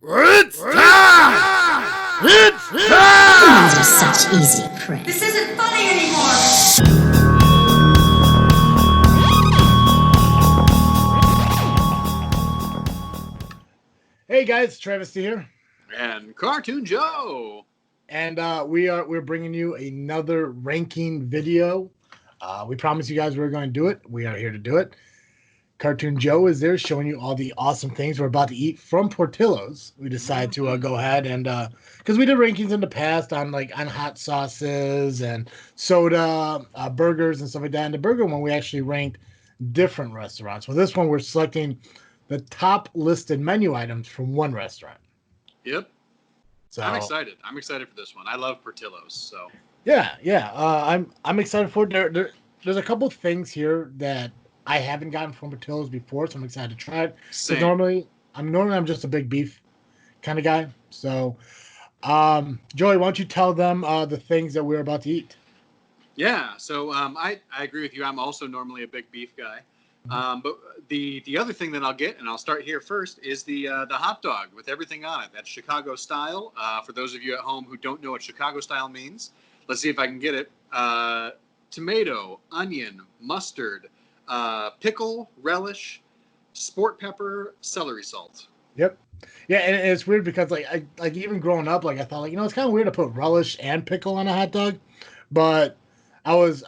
It's time! It's time! Humans are such easy prey. This isn't funny anymore! Hey guys, Travis here. And Cartoon Joe. And we're bringing you another ranking video. We promised you guys we were going to do it. We are here to do it. Cartoon Joe is there showing you all the awesome things we're about to eat from Portillo's. We decided to go ahead and because we did rankings in the past on hot sauces and soda, burgers and stuff like that. And the burger one we actually ranked different restaurants. Well, this one we're selecting the top listed menu items from one restaurant. Yep. So I'm excited. I'm excited for this one. I love Portillo's. So yeah. I'm excited for it. There's a couple things here that I haven't gotten from Portillo's before, so I'm excited to try it. Same. Normally I'm just a big beef kind of guy. So, Joey, why don't you tell them the things that we're about to eat? Yeah. So I agree with you. I'm also normally a big beef guy. But the other thing that I'll get, and I'll start here first, is the hot dog with everything on it. That's Chicago style. For those of you at home who don't know what Chicago style means, let's see if I can get it. Tomato, onion, mustard, pickle, relish, sport pepper, celery salt. Yep. Yeah, and it's weird because I even growing up, I thought it's kind of weird to put relish and pickle on a hot dog, but I was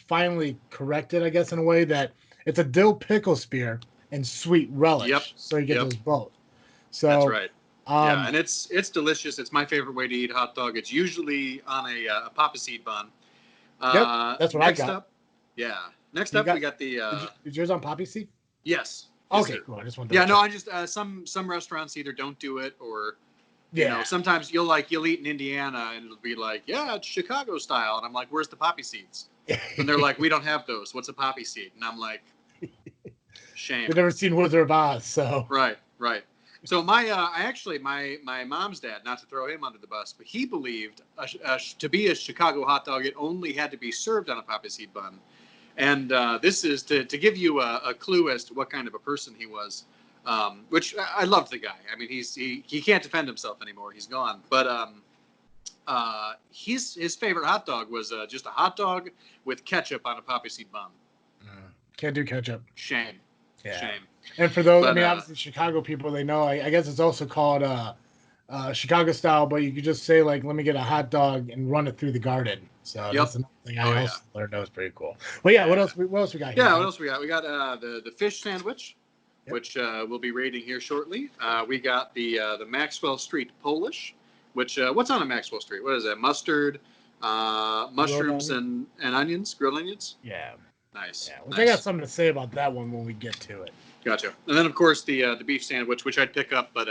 finally corrected, I guess, in a way that it's a dill pickle spear and sweet relish. Yep. So you get those both. So that's right. Yeah, and it's delicious. It's my favorite way to eat hot dog. It's usually on a poppy seed bun. Yep, that's what I got. Next up, we got the. Is yours on poppy seed? Yes. Okay, cool. I just wanted to check. No, I just some restaurants either don't do it or. You know, sometimes you'll eat in Indiana and it'll be like, yeah, it's Chicago style. And I'm like, where's the poppy seeds? And they're like, we don't have those. What's a poppy seed? And I'm like, shame. I've never seen Wizard of Oz, so. Right. So my mom's dad, not to throw him under the bus, but he believed to be a Chicago hot dog, it only had to be served on a poppy seed bun. And this is to give you a clue as to what kind of a person he was. Which I loved the guy. I mean, he can't defend himself anymore. He's gone. But his favorite hot dog was just a hot dog with ketchup on a poppy seed bun. Can't do ketchup. Shame. Yeah. Shame. And for those, obviously Chicago people, they know. I guess it's also called Chicago style, but you could just say let me get a hot dog and run it through the garden. So that's another thing I also learned. That was pretty cool. But yeah, what else we got here? Yeah, what else we got? We got the fish sandwich. Yep. Which we'll be rating here shortly. We got the Maxwell Street Polish, which what's on a Maxwell Street? What is that? Mustard, mushrooms, and onions, grilled onions? Yeah. Nice. Yeah. Which I got something to say about that one when we get to it. Gotcha. And then, of course, the beef sandwich, which I'd pick up, but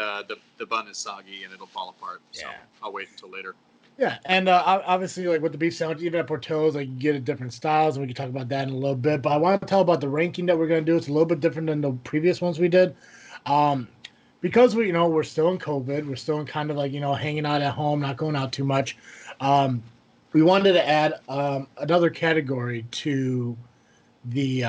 the bun is soggy and it'll fall apart. So I'll wait until later. Yeah, and obviously, with the beef sandwich, even at Portillo's, you get it different styles, and we can talk about that in a little bit. But I want to tell about the ranking that we're going to do. It's a little bit different than the previous ones we did, because we're still in COVID. We're still in kind of hanging out at home, not going out too much. We wanted to add another category to the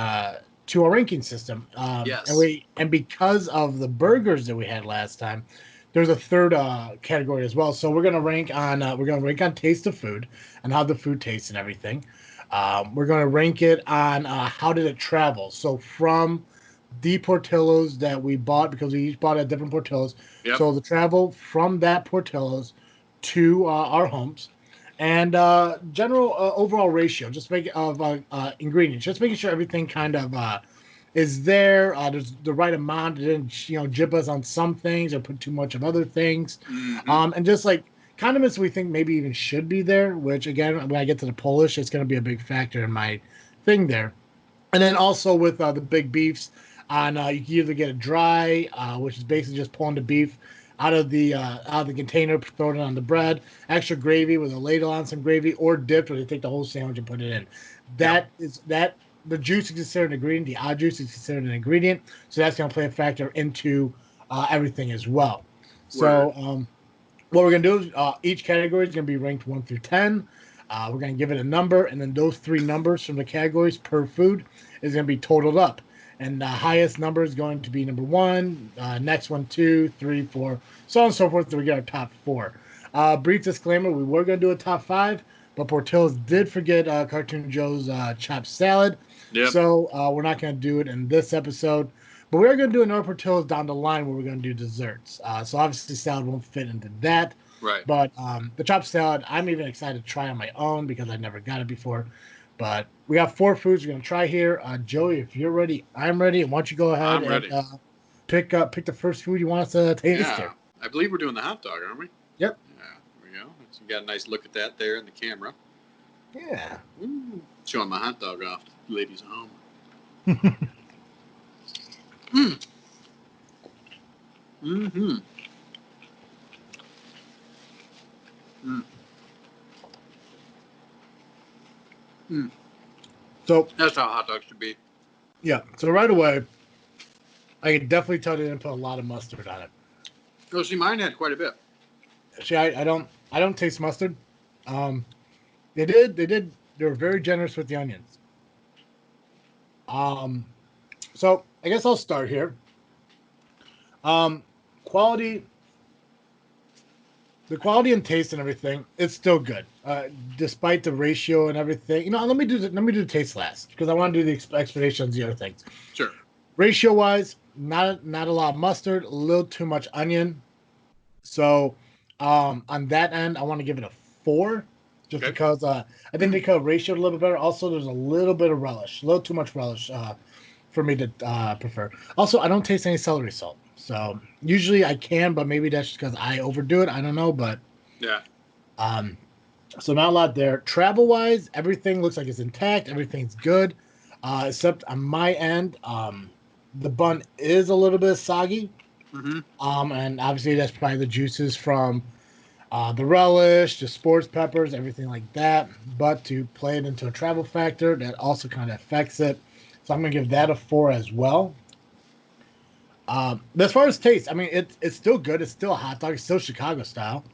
to our ranking system. Yes. And because of the burgers that we had last time, there's a third category as well. So we're gonna rank on taste of food and how the food tastes and everything. We're gonna rank it on how did it travel. So from the Portillo's that we bought, because we each bought at different Portillo's. Yep. So the travel from that Portillo's to our homes, and general overall ratio, just ingredients, just making sure everything kind of is there. There's the right amount. It didn't, jip us on some things or put too much of other things. Mm-hmm. And just condiments we think maybe even should be there, which again, when I get to the Polish, it's going to be a big factor in my thing there. And then also with the big beefs, you can either get it dry, which is basically just pulling the beef out of the container, throwing it on the bread, extra gravy with a ladle on some gravy, or dipped, where they take the whole sandwich and put it in. The juice is considered an ingredient. The odd juice is considered an ingredient. So that's going to play a factor into everything as well. So what we're going to do is each category is going to be ranked 1 through 10. We're going to give it a number, and then those 3 numbers from the categories per food is going to be totaled up. and the highest number is going to be number 1. Next one, 2, 3, 4, so on and so forth. So we get our top 4. Brief disclaimer: we were going to do a top 5, but Portillo's did forget Cartoon Joe's chopped salad. Yep. So we're not going to do it in this episode. But we are going to do another Portillo's down the line where we're going to do desserts. So obviously salad won't fit into that. Right. But the chopped salad, I'm even excited to try on my own because I never got it before. But we got 4 foods we're going to try here. Joey, if you're ready, I'm ready. Why don't you go ahead and pick the first food you want us to taste here. I believe we're doing the hot dog, aren't we? Yep. Yeah, there we go. So you got a nice look at that there in the camera. Yeah. Ooh, showing my hot dog off to the ladies at home. Mm-hmm. So that's how hot dogs should be. Yeah. So right away, I can definitely tell they didn't put a lot of mustard on it. Oh, see, mine had quite a bit. See, I don't taste mustard. They were very generous with the onions. So I guess I'll start here. Quality. The quality and taste and everything, it's still good, despite the ratio and everything. Let me do the taste last because I want to do the explanations, the other things. Sure. Ratio wise, not a lot of mustard, a little too much onion. So, on that end, I want to give it a 4, just because I think they could have ratioed a little bit better. Also, there's a little bit of relish, a little too much relish for me to prefer. Also, I don't taste any celery salt. So usually I can, but maybe that's just because I overdo it. I don't know, but yeah. So not a lot there. Travel wise, everything looks like it's intact. Everything's good, except on my end, the bun is a little bit soggy. Mm-hmm. And obviously that's probably the juices from the relish, the sports peppers, everything like that. But to play it into a travel factor, that also kind of affects it. So I'm gonna give that a 4 as well. But as far as taste, I mean, it's still good. It's still a hot dog. It's still Chicago style.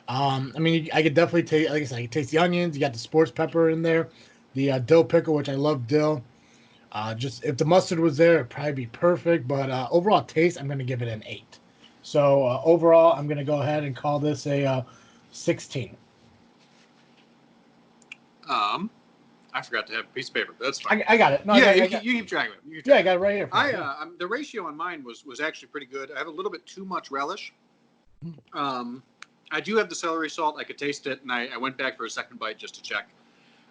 I mean, I could definitely taste, like I said, I could taste the onions. You got the sports pepper in there, the dill pickle, which I love dill. Just if the mustard was there, it'd probably be perfect. But overall taste, I'm going to give it an 8. So overall, I'm going to go ahead and call this a 16. I forgot to have a piece of paper. That's fine. I got it. No, yeah, you keep track of it. Yeah, I got it right here. The ratio on mine was actually pretty good. I have a little bit too much relish. I do have the celery salt. I could taste it, and I went back for a second bite just to check.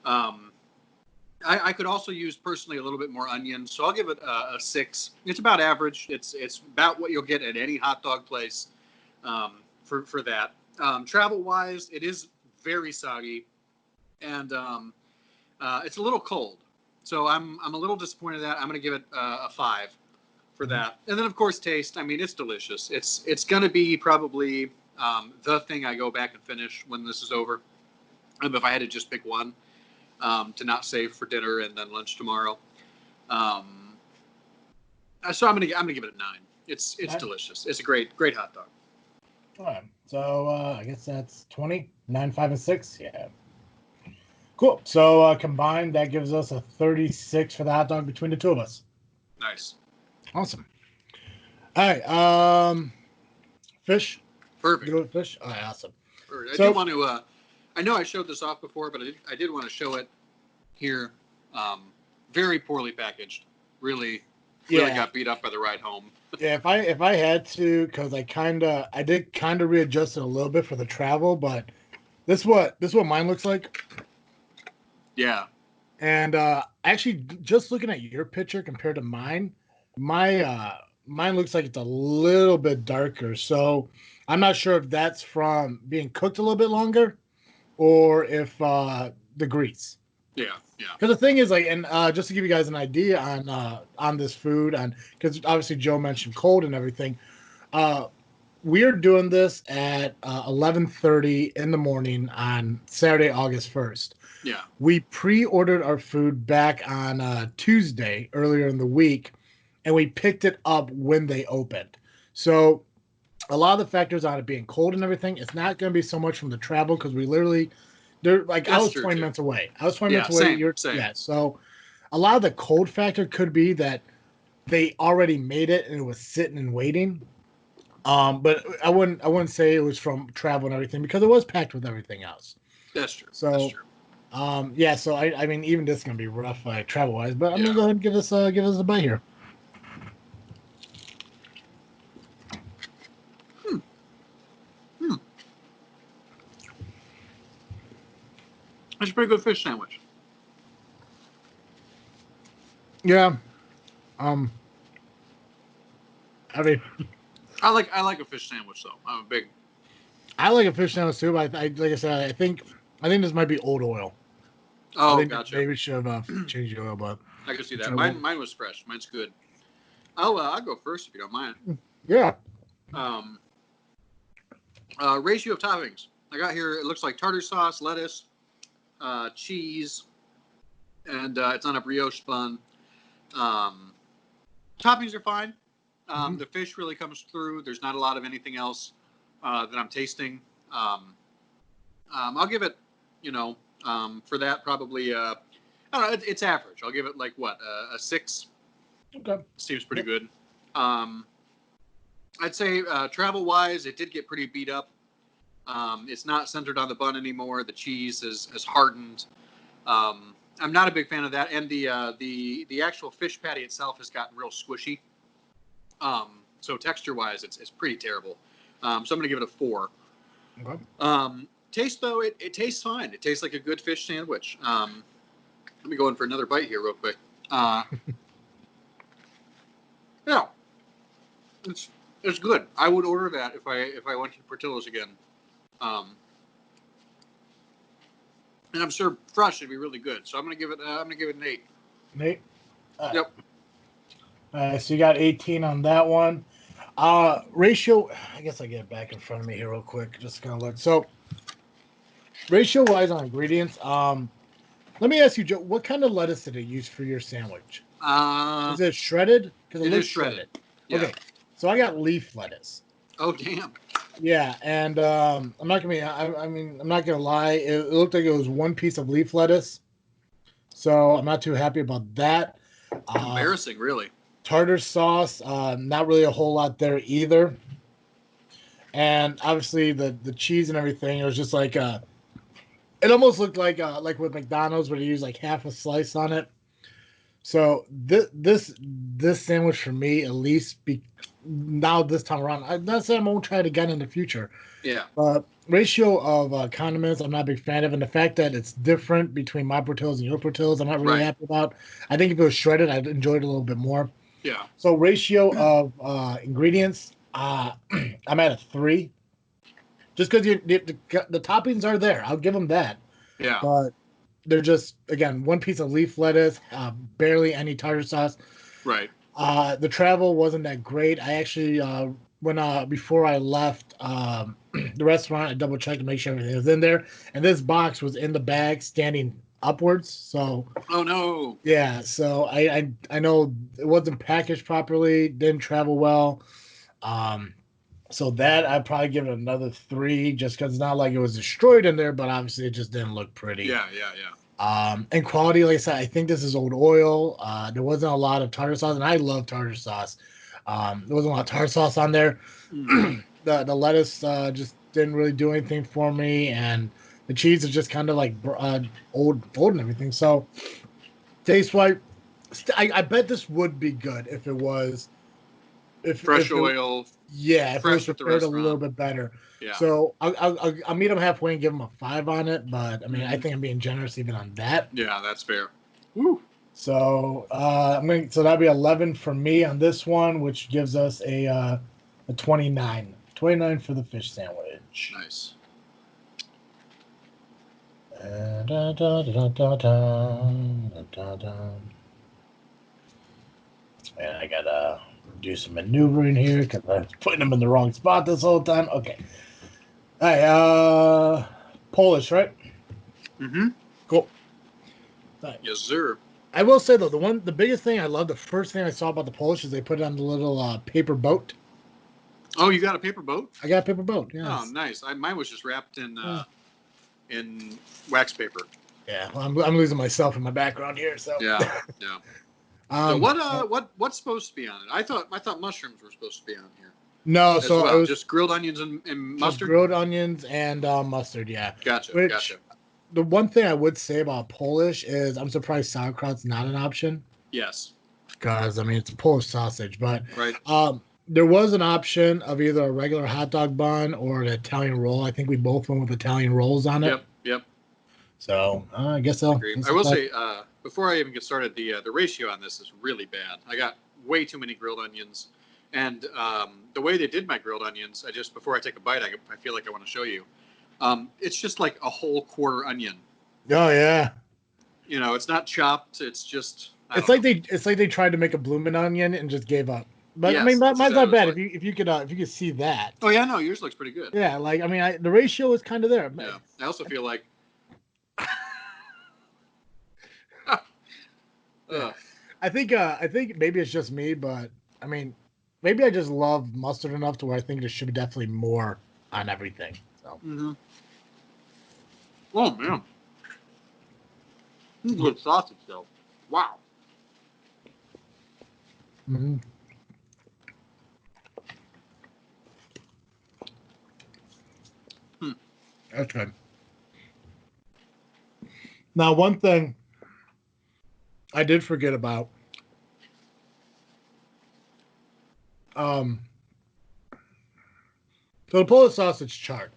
I could also use personally a little bit more onion, so I'll give it a 6. It's about average. It's about what you'll get at any hot dog place for that. Travel wise, it is very soggy, and it's a little cold, so I'm a little disappointed in that. I'm going to give it a 5 for that. And then of course taste. I mean, it's delicious. It's going to be probably the thing I go back and finish when this is over. If I had to just pick one to not save for dinner and then lunch tomorrow, so I'm gonna give it a 9. It's delicious. It's a great hot dog. All right. So I guess that's 20, 9, 5, and 6. Yeah. Cool. So combined, that gives us a 36 for the hot dog between the two of us. Nice. Awesome. All right. Fish. Perfect. You go with fish. All right. Awesome. Perfect. I do want to. I know I showed this off before, but I did want to show it here. Very poorly packaged. Really got beat up by the ride home. Yeah. If I had to, because I did kind of readjust it a little bit for the travel, but this what mine looks like. Yeah. And actually, just looking at your picture compared to mine, mine looks like it's a little bit darker. So I'm not sure if that's from being cooked a little bit longer, or if the grease. Yeah. Because the thing is, like, and just to give you guys an idea on this food, because obviously Joe mentioned cold and everything, we're doing this at 11:30 in the morning on Saturday, August 1st. Yeah. We pre-ordered our food back on Tuesday earlier in the week, and we picked it up when they opened. So a lot of the factors on it being cold and everything, it's not going to be so much from the travel because I was 20 minutes away. I was 20 minutes away. Same. Yeah. So a lot of the cold factor could be that they already made it and it was sitting and waiting. But I wouldn't say it was from travel and everything because it was packed with everything else. That's true. So, That's true. yeah. So I mean, even this is gonna be rough, travel wise. But I'm Yeah. gonna go ahead and give us a bite here. That's a pretty good fish sandwich. Yeah. I mean, I like a fish sandwich though. I'm a big. I like a fish sandwich too. But I like I said, I think this might be old oil. I Oh, think gotcha. maybe we should have changed the oil, but I can see that. Sure. Mine was fresh. Mine's good. I'll go first if you don't mind. yeah. Ratio of toppings. I got here. It looks like tartar sauce, lettuce, cheese, and it's on a brioche bun. Toppings are fine. The fish really comes through. There's not a lot of anything else that I'm tasting. I'll give it, for that probably. I don't know. It's average. I'll give it like what a 6. Okay. Seems pretty good. I'd say travel-wise, it did get pretty beat up. It's not centered on the bun anymore. The cheese is hardened. I'm not a big fan of that, and the actual fish patty itself has gotten real squishy. So texture-wise, it's pretty terrible. So I'm going to give it a 4. Okay. Taste though, it tastes fine. It tastes like a good fish sandwich. Let me go in for another bite here real quick. Yeah, it's good. I would order that if I went to Portillo's again. And I'm sure fresh would be really good. So I'm gonna give it an 8. Nate. Yep. So you got 18 on that one. Ratio. I guess I get it back in front of me here real quick. Just gonna look. So ratio wise on ingredients. Let me ask you, Joe. What kind of lettuce did it use for your sandwich? Is it shredded? Because It looks is shredded. Yeah. Okay. So I got leaf lettuce. Oh damn. Yeah, and I'm not gonna be. I mean, I'm not gonna lie. It looked like it was one piece of leaf lettuce, so I'm not too happy about that. Embarrassing, really. Tartar sauce, not really a whole lot there either. And obviously the cheese and everything, it was just like it almost looked like with McDonald's where they use like half a slice on it. So this sandwich for me at least now this time around, I'm not saying I won't try it again in the future. Yeah. Ratio of condiments, I'm not a big fan of, and the fact that it's different between my Portillo's and your Portillo's, I'm not really happy about. I think if it was shredded, I'd enjoy it a little bit more. Yeah. So ratio of ingredients, I'm at a 3, just because the toppings are there. I'll give them that. Yeah. But they're just again one piece of leaf lettuce, barely any tartar sauce. Right. The travel wasn't that great. I actually when before I left the restaurant, I double checked to make sure everything was in there, and this box was in the bag, standing upwards. So. Oh no. Yeah. So I know it wasn't packaged properly, didn't travel well. So that I'd probably give it another 3, just because it's not like it was destroyed in there, but obviously it just didn't look pretty. Yeah. And quality, like I said, I think this is old oil. There wasn't a lot of tartar sauce, and I love tartar sauce. There wasn't a lot of tartar sauce on there. The lettuce just didn't really do anything for me, and the cheese is just kind of like old and everything. So taste wise, I bet this would be good if it was Fresh oil. Yeah, if it was fresh with the prepared a restaurant. little bit better. Yeah. So I'll meet them halfway and give them a 5 on it. But I mean, I think I'm being generous even on that. Yeah, that's fair. Woo. So so that'd be 11 for me on this one, which gives us a 29. 29 for the fish sandwich. Nice. And I gotta do some maneuvering here because I was putting them in the wrong spot this whole time. Okay. All right. Polish, right? Mm-hmm. Cool. Right. Yes, sir. I will say though, the biggest thing I love, the first thing I saw about the Polish is they put it on the little paper boat. Oh, you got a paper boat? I got a paper boat. Yeah. Oh, nice. Mine was just wrapped in wax paper. Yeah. Well, I'm losing myself in my background here. So. Yeah. So Um, what's supposed to be on it? I thought mushrooms were supposed to be on here no, as so well. it was Just grilled onions and just mustard. grilled onions and mustard. Yeah. Gotcha. The one thing I would say about Polish is I'm surprised sauerkraut's not an option Yes. because I mean it's a Polish sausage, but Right. there was an option of either a regular hot dog bun or an Italian roll. I think we both went with Italian rolls on it. Yep. So I guess so. Agree. I will say before I even get started, the ratio on this is really bad. I got way too many grilled onions, and the way they did my grilled onions, before I take a bite, I feel like I want to show you. It's just like a whole quarter onion. Oh yeah. You know, it's not chopped. It's just. It's like they tried to make a bloomin' onion and just gave up. But yes, I mean, mine's exactly not bad. like. If you could see that. Oh yeah, no, yours looks pretty good. Yeah, like I mean, the ratio is kind of there. Yeah, I also feel like. I think maybe it's just me, but I mean, maybe I just love mustard enough to where I think there should be definitely more on everything. So. Mm-hmm. Oh man, good sausage though. Wow. Mm-hmm. That's good. Now, one thing I did forget about. So the Polish sausage chart.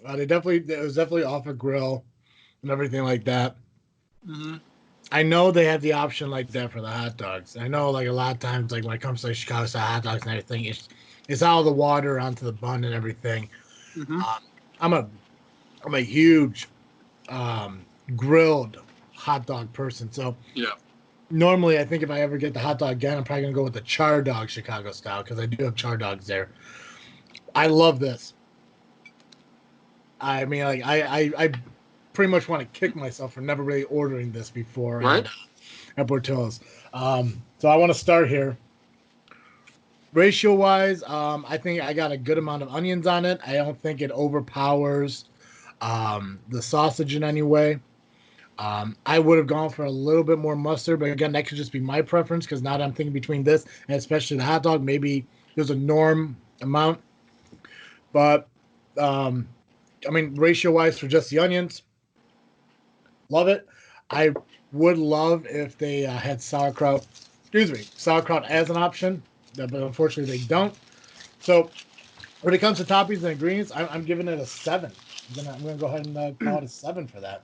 It was definitely off a grill and everything like that. Mm-hmm. I know they have the option like that for the hot dogs. I know like a lot of times, like when it comes to like Chicago style hot dogs and everything, it's out of the water onto the bun and everything. Mm-hmm. I'm a huge grilled hot dog person. So Yeah. normally I think if I ever get the hot dog again, I'm probably gonna go with the char dog Chicago style because I do have char dogs there. I love this. I mean, like I pretty much want to kick myself for never really ordering this before Right. at Portillo's. So I want to start here. Ratio wise, I think I got a good amount of onions on it. I don't think it overpowers the sausage in any way. I would have gone for a little bit more mustard, but again, that could just be my preference because now that I'm thinking between this and especially the hot dog, maybe there's a norm amount. But I mean, ratio wise for just the onions, love it. I would love if they had sauerkraut. Excuse me, sauerkraut as an option, but unfortunately they don't. So when it comes to toppings and ingredients, I'm giving it a 7. I'm gonna go ahead and call it a 7 for that.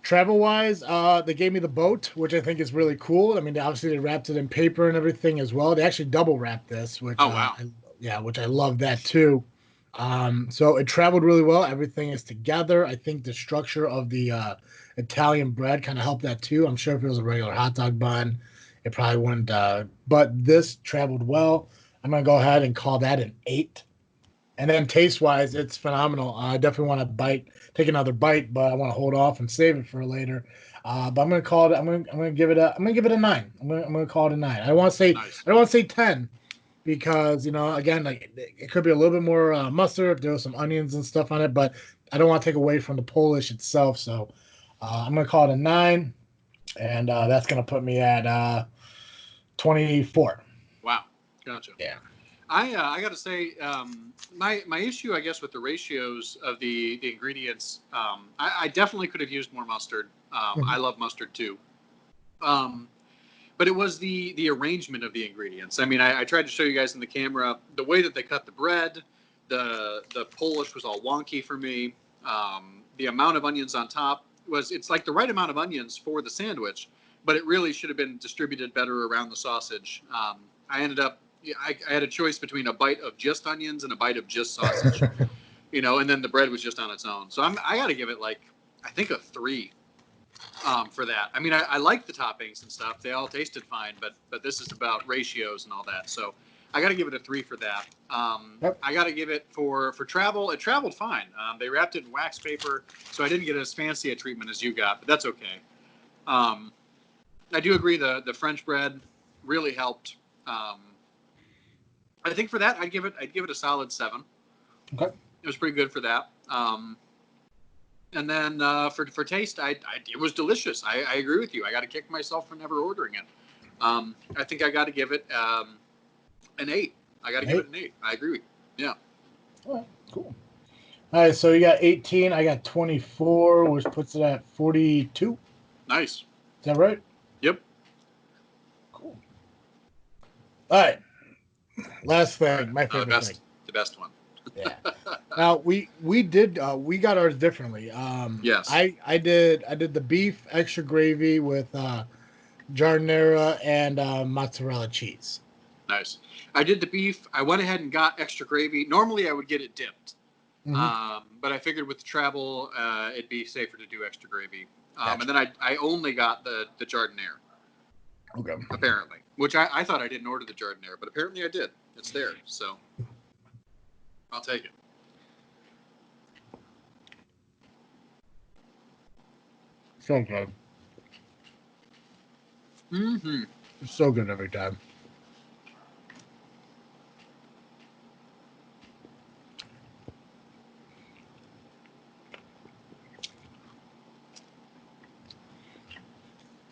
Travel wise, they gave me the boat, which I think is really cool. I mean, obviously they wrapped it in paper and everything as well. They actually double wrapped this, which Oh wow. which I love that too. So it traveled really well. Everything is together. I think the structure of the Italian bread kind of helped that too. I'm sure if it was a regular hot dog bun, it probably wouldn't. But this traveled well. I'm gonna go ahead and call that an 8. And then taste wise, it's phenomenal. I definitely want to take another bite, but I want to hold off and save it for later. But I'm gonna call it. I'm gonna give it a 9. I'm gonna call it a 9. Nice. I don't want to say 10 because again, like it could be a little bit more mustard. There was some onions and stuff on it, but I don't want to take away from the Polish itself. So I'm gonna call it a 9, and that's gonna put me at 24. Wow. Gotcha. Yeah. I got to say, my issue, I guess, with the ratios of the ingredients, I definitely could have used more mustard. I love mustard too. But it was the arrangement of the ingredients. I mean, I tried to show you guys in the camera the way that they cut the bread. The Polish was all wonky for me. The amount of onions on top it's like the right amount of onions for the sandwich, but it really should have been distributed better around the sausage. I ended up I had a choice between a bite of just onions and a bite of just sausage, and then the bread was just on its own. So I got to give it I think a 3 for that. I mean, I like the toppings and stuff. They all tasted fine, but this is about ratios and all that. So I got to give it a 3 for that. Yep. I got to give it for travel. It traveled fine. They wrapped it in wax paper, so I didn't get as fancy a treatment as you got, but that's okay. I do agree the French bread really helped. I think for that I'd give it a solid 7. Okay. It was pretty good for that. And then for taste, it was delicious. I agree with you. I got to kick myself for never ordering it. I think I got to give it an 8. I got to give it an 8. I agree with you. Yeah. All right, cool. All right, so you got 18. I got 24, which puts it at 42. Nice. Is that right? Yep. Cool. All right. Last thing, my favorite thing. The best one. Yeah. Now we got ours differently. Yes. I did the beef extra gravy with giardiniera and mozzarella cheese. Nice. I did the beef. I went ahead and got extra gravy. Normally I would get it dipped, but I figured with the travel it'd be safer to do extra gravy. Gotcha. And then I only got the giardiniera. Okay. Apparently, which I thought I didn't order the giardiniera, but apparently I did. It's there, so I'll take it. So good. Mm-hmm. It's so good every time.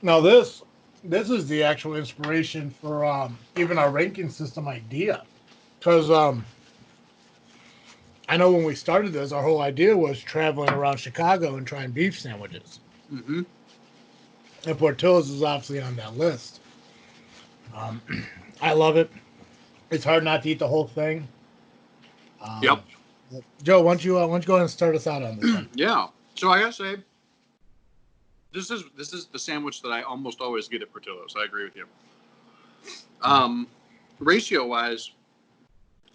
Now this is the actual inspiration for even our ranking system idea, because I know when we started this, our whole idea was traveling around Chicago and trying beef sandwiches. Mm-hmm. And Portillo's is obviously on that list. I love it. It's hard not to eat the whole thing. Yep. Joe, why don't you go ahead and start us out on this one? Yeah. So I gotta say, this is the sandwich that I almost always get at Portillo's. I agree with you. Ratio wise,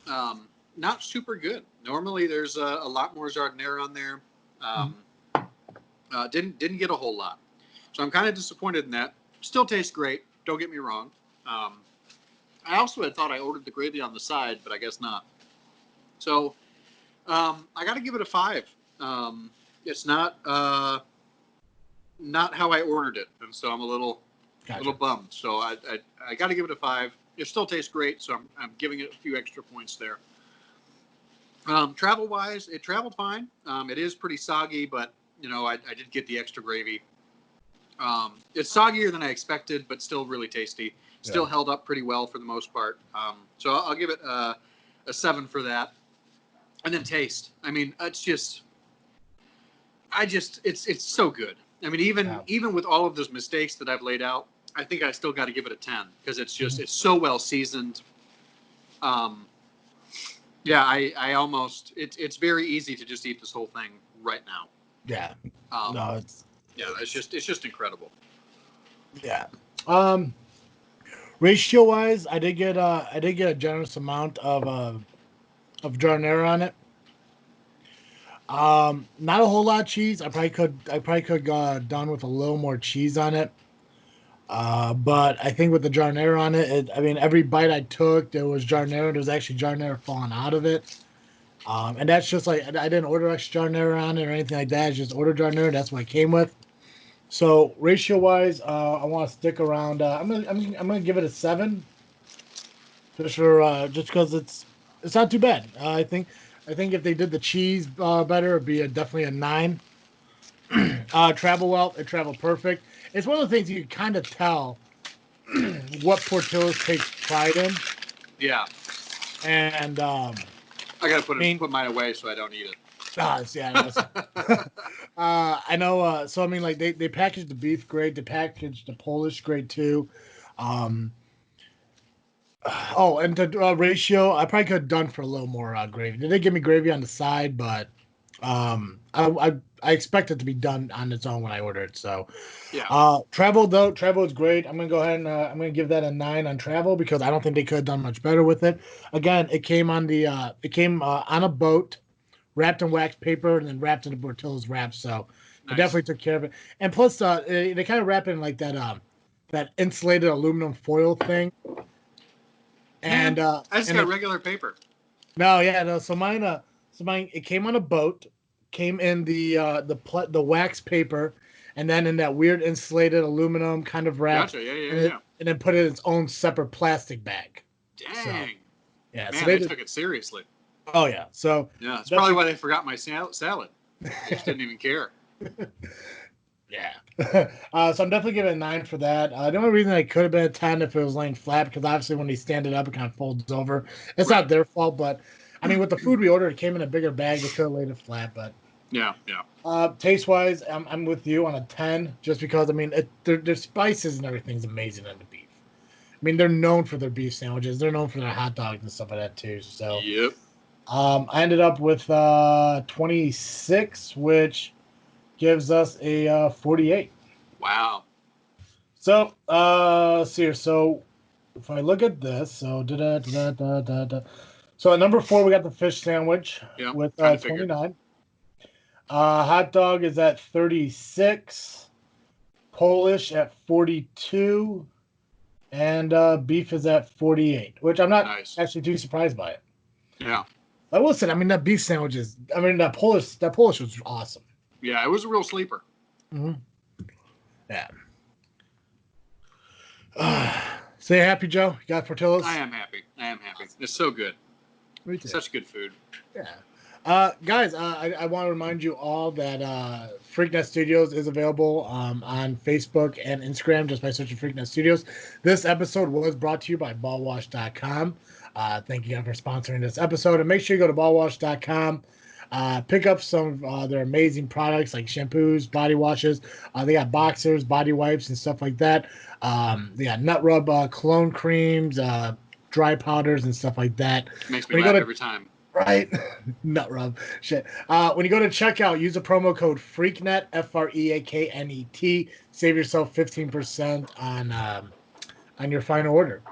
not super good. Normally there's a lot more giardiniera on there. Didn't get a whole lot. So I'm kind of disappointed in that. Still tastes great. Don't get me wrong. I also had thought I ordered the gravy on the side, but I guess not. So I got to give it a 5. It's not how I ordered it, and so I'm a little bummed. So I got to give it a 5. It still tastes great, so I'm giving it a few extra points there. Travel wise, it traveled fine. It is pretty soggy, but I did get the extra gravy. It's soggier than I expected, but still really tasty. Still held up pretty well for the most part. So I'll give it a 7 for that. And then taste. I mean, it's so good. I mean, even with all of those mistakes that I've laid out, I think I still got to give it a 10 because it's it's so well seasoned. Yeah, I almost it's very easy to just eat this whole thing right now. Yeah. No, it's just incredible. Yeah. Ratio wise, I did get a generous amount of giardiniera on it. Not a whole lot of cheese. I probably could done with a little more cheese on it. But I think with the giardiniera on it, I mean, every bite I took, there was giardiniera. There was actually giardiniera falling out of it. And that's just like I didn't order extra giardiniera on it or anything like that. I just ordered giardiniera. That's what it came with. So ratio wise, I want to stick around. I'm gonna give it a 7, just because it's not too bad. I think if they did the cheese better, it'd be definitely a 9. Travel well, it traveled perfect. It's one of the things you can kind of tell what Portillo's takes pride in. Yeah. And I gotta put mine away so I don't eat it. I know. So I mean, like they packaged the beef great. They packaged the Polish great too. And the ratio, I probably could have done for a little more gravy. They did give me gravy on the side, but I expect it to be done on its own when I order it. So yeah. Travel is great. I'm gonna go ahead and I'm gonna give that a 9 on travel because I don't think they could have done much better with it. Again, it came on on a boat, wrapped in wax paper and then wrapped in the Portillo's wrap. So they definitely took care of it. And plus, they kind of wrap it in like that insulated aluminum foil thing. And I just got regular paper. No. So mine, it came on a boat, came in the wax paper, and then in that weird insulated aluminum kind of wrap. Gotcha. Yeah. And then put it in its own separate plastic bag. Dang. So, yeah. Man, so they took it seriously. Oh yeah. So yeah, it's probably why they forgot my salad. He just didn't even care. Yeah. So I'm definitely giving it a 9 for that. The only reason I could have been a 10 if it was laying flat, because obviously when they stand it up, it kind of folds over. It's not their fault, but I mean, with the food we ordered, it came in a bigger bag. They could have laid it flat, but Yeah. taste wise, I'm with you on a 10, just because I mean, their spices and everything's amazing on the beef. I mean, they're known for their beef sandwiches. They're known for their hot dogs and stuff like that too. So, Yep. I ended up with 26, which gives us a 48. Wow. So, let's see here. So, if I look at this, so So at number 4, we got the fish sandwich with 29. Hot dog is at 36. Polish at 42. And beef is at 48, which I'm not actually too surprised by it. Yeah. I will say, I mean, that beef sandwich is, I mean, that Polish was awesome. Yeah, it was a real sleeper. Mm-hmm. Yeah. So you happy, Joe? You got Portillo's? I am happy. It's so good. Me too. Such good food. Yeah. Guys, I want to remind you all that Freaknet Studios is available on Facebook and Instagram just by searching Freaknet Studios. This episode was brought to you by ballwash.com. Thank you again for sponsoring this episode. And make sure you go to ballwash.com. Pick up some of their amazing products like shampoos, body washes. They got boxers, body wipes, and stuff like that. They got nut rub cologne creams, dry powders, and stuff like that. Makes me laugh every time. Right? Nut rub. Shit. When you go to checkout, use the promo code FREAKNET, FREAKNET. Save yourself 15% on your final order.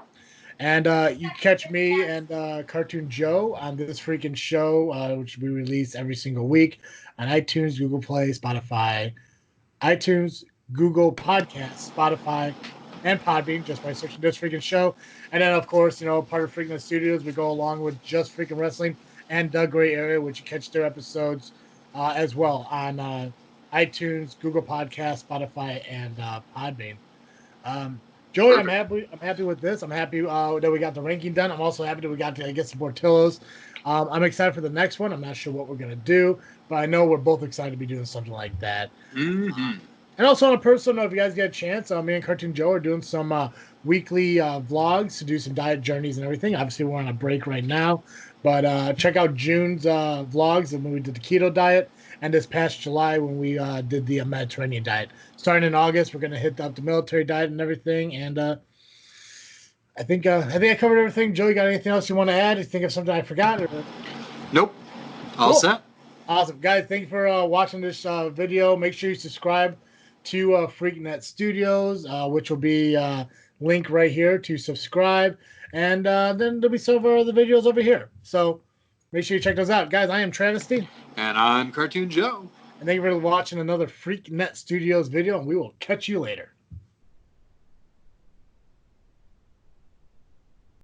And you catch me and Cartoon Joe on this freaking show, which we release every single week on iTunes, Google Play, Spotify, iTunes, Google Podcasts, Spotify, and Podbean, just by searching this freaking show. And then, of course, part of Freakin' Studios, we go along with Just Freakin' Wrestling and Doug Gray Area, which you catch their episodes as well on iTunes, Google Podcasts, Spotify, and Podbean. Joey, Perfect. I'm happy with this. I'm happy that we got the ranking done. I'm also happy that we got to get some Portillos. I'm excited for the next one. I'm not sure what we're going to do, but I know we're both excited to be doing something like that. Mm-hmm. And also on a personal note, if you guys get a chance, me and Cartoon Joe are doing some weekly vlogs to do some diet journeys and everything. Obviously, we're on a break right now, but check out June's vlogs when we did the keto diet, and this past July when we did the Mediterranean diet. Starting in August, we're going to hit up the military diet and everything. And I think I covered everything. Joe, you got anything else you want to add? You think of something I forgot? Or... Nope. All set. Awesome. Guys, thank you for watching this video. Make sure you subscribe to Freaknet Studios, which will be link right here to subscribe. And then there'll be some of our other videos over here. So make sure you check those out. Guys, I am Travesty. And I'm Cartoon Joe. And thank you for watching another Freaknet Studios video, and we will catch you later.